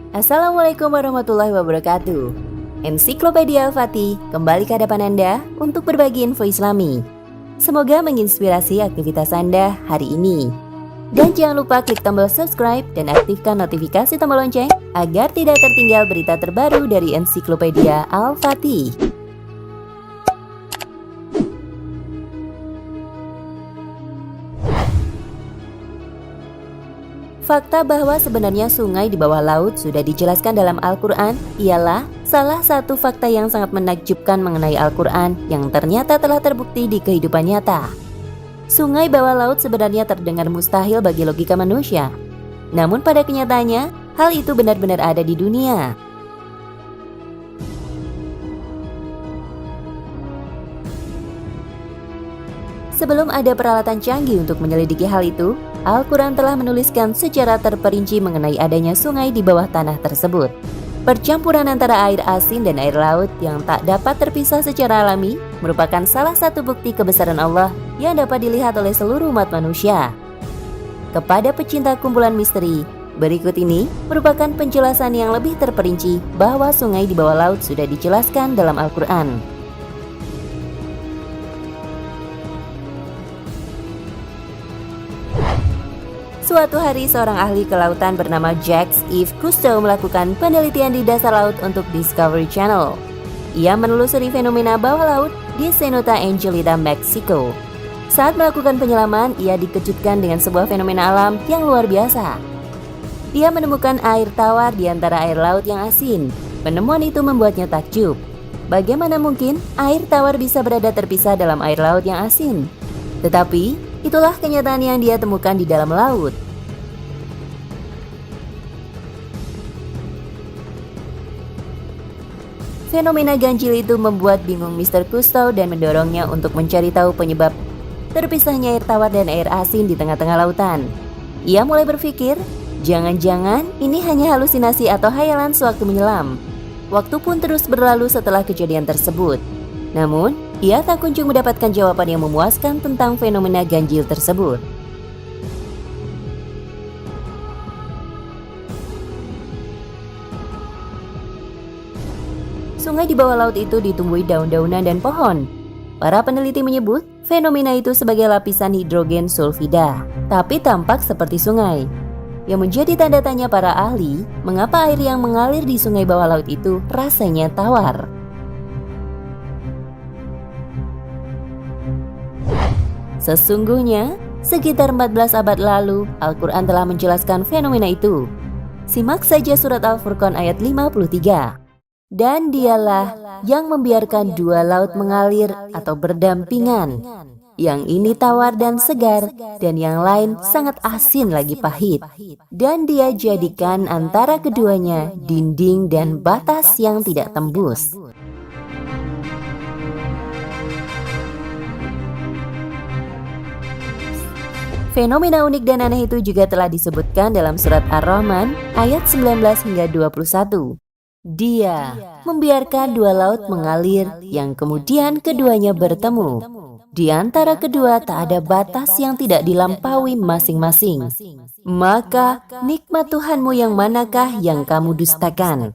Assalamualaikum warahmatullahi wabarakatuh. Ensiklopedia Al-Fatih kembali ke hadapan Anda untuk berbagi info Islami. Semoga menginspirasi aktivitas Anda hari ini. Dan jangan lupa klik tombol subscribe dan aktifkan notifikasi tombol lonceng agar tidak tertinggal berita terbaru dari Ensiklopedia Al-Fatih. Fakta bahwa sebenarnya sungai di bawah laut sudah dijelaskan dalam Al-Quran ialah salah satu fakta yang sangat menakjubkan mengenai Al-Quran yang ternyata telah terbukti di kehidupan nyata. Sungai bawah laut sebenarnya terdengar mustahil bagi logika manusia. Namun pada kenyataannya, hal itu benar-benar ada di dunia. Sebelum ada peralatan canggih untuk menyelidiki hal itu, Al-Quran telah menuliskan secara terperinci mengenai adanya sungai di bawah tanah tersebut. Percampuran antara air asin dan air laut yang tak dapat terpisah secara alami merupakan salah satu bukti kebesaran Allah yang dapat dilihat oleh seluruh umat manusia. Kepada pecinta kumpulan misteri, berikut ini merupakan penjelasan yang lebih terperinci bahwa sungai di bawah laut sudah dijelaskan dalam Al-Quran. Suatu hari seorang ahli kelautan bernama Jacques Yves Cousteau melakukan penelitian di dasar laut untuk Discovery Channel. Ia menelusuri fenomena bawah laut di Cenote Angelita, Meksiko. Saat melakukan penyelaman, ia dikejutkan dengan sebuah fenomena alam yang luar biasa. Ia menemukan air tawar di antara air laut yang asin. Penemuan itu membuatnya takjub. Bagaimana mungkin air tawar bisa berada terpisah dalam air laut yang asin? Tetapi itulah kenyataan yang dia temukan di dalam laut. Fenomena ganjil itu membuat bingung Mr. Cousteau dan mendorongnya untuk mencari tahu penyebab terpisahnya air tawar dan air asin di tengah-tengah lautan. Ia mulai berpikir, jangan-jangan ini hanya halusinasi atau khayalan sewaktu menyelam. Waktu pun terus berlalu setelah kejadian tersebut. Namun, ia tak kunjung mendapatkan jawaban yang memuaskan tentang fenomena ganjil tersebut. Sungai di bawah laut itu ditumbuhi daun-daunan dan pohon. Para peneliti menyebut fenomena itu sebagai lapisan hidrogen sulfida, tapi tampak seperti sungai. Yang menjadi tanda tanya para ahli, mengapa air yang mengalir di sungai bawah laut itu rasanya tawar. Sesungguhnya, sekitar 14 abad lalu, Al-Quran telah menjelaskan fenomena itu. Simak saja surat Al-Furqan ayat 53. Dan dialah yang membiarkan dua laut mengalir atau berdampingan. Yang ini tawar dan segar, dan yang lain sangat asin lagi pahit. Dan dia jadikan antara keduanya dinding dan batas yang tidak tembus. Fenomena unik dan aneh itu juga telah disebutkan dalam surat Ar-Rahman ayat 19 hingga 21. Dia membiarkan dua laut mengalir yang kemudian keduanya bertemu. Di antara kedua tak ada batas yang tidak dilampaui masing-masing. Maka nikmat Tuhanmu yang manakah yang kamu dustakan?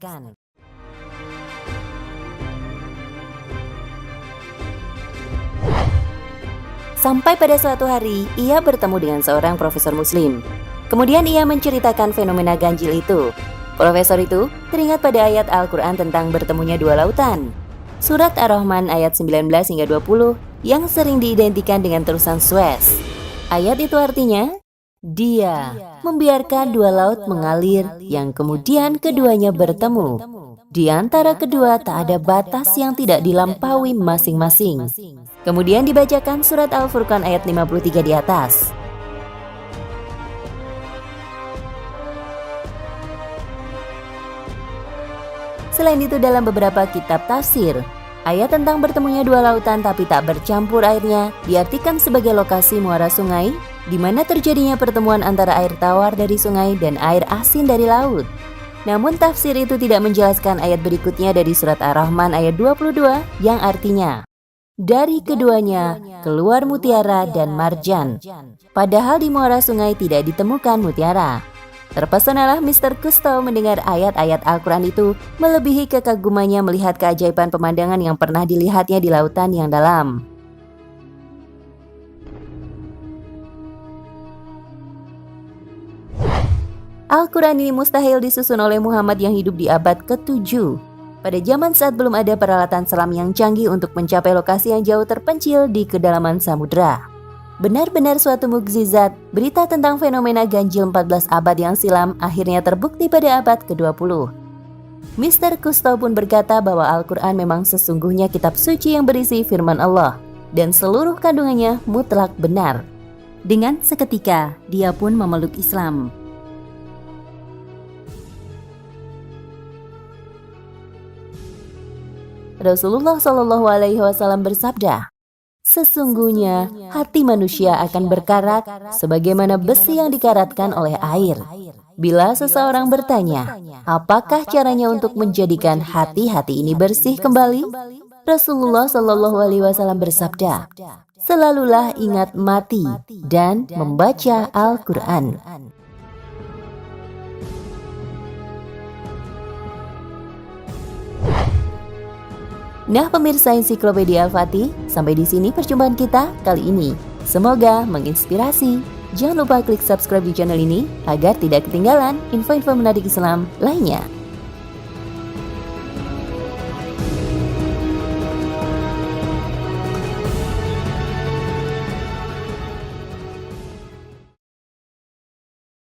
Sampai pada suatu hari, ia bertemu dengan seorang profesor muslim. Kemudian ia menceritakan fenomena ganjil itu. Profesor itu teringat pada ayat Al-Quran tentang bertemunya dua lautan. Surat Ar-Rahman ayat 19 hingga 20 yang sering diidentikan dengan terusan Suez. Ayat itu artinya, dia membiarkan dua laut mengalir yang kemudian keduanya bertemu. Di antara kedua tak ada batas yang tidak dilampaui masing-masing. Kemudian dibacakan surat Al-Furqan ayat 53 di atas. Selain itu dalam beberapa kitab tafsir, ayat tentang bertemunya dua lautan tapi tak bercampur airnya diartikan sebagai lokasi muara sungai, di mana terjadinya pertemuan antara air tawar dari sungai dan air asin dari laut. Namun tafsir itu tidak menjelaskan ayat berikutnya dari surat Ar-Rahman ayat 22 yang artinya, dari keduanya keluar mutiara dan marjan. Padahal di muara sungai tidak ditemukan mutiara. Terpesonalah Mr. Kusto mendengar ayat-ayat Al-Quran itu, melebihi kekagumannya melihat keajaiban pemandangan yang pernah dilihatnya di lautan yang dalam. Al-Quran ini mustahil disusun oleh Muhammad yang hidup di abad ke-7. Pada zaman saat belum ada peralatan selam yang canggih untuk mencapai lokasi yang jauh terpencil di kedalaman samudera. Benar-benar suatu mukjizat, berita tentang fenomena ganjil 14 abad yang silam akhirnya terbukti pada abad ke-20. Mr. Kusto pun berkata bahwa Al-Quran memang sesungguhnya kitab suci yang berisi firman Allah, dan seluruh kandungannya mutlak benar. Dengan seketika, dia pun memeluk Islam. Rasulullah SAW bersabda, "Sesungguhnya hati manusia akan berkarat sebagaimana besi yang dikaratkan oleh air. Bila seseorang bertanya, apakah caranya untuk menjadikan hati-hati ini bersih kembali? Rasulullah SAW bersabda, selalulah ingat mati dan membaca Al-Quran." Nah pemirsa Ensiklopedia Al-Fatih, sampai di sini perjumpaan kita kali ini. Semoga menginspirasi. Jangan lupa klik subscribe di channel ini agar tidak ketinggalan info-info menarik Islam lainnya.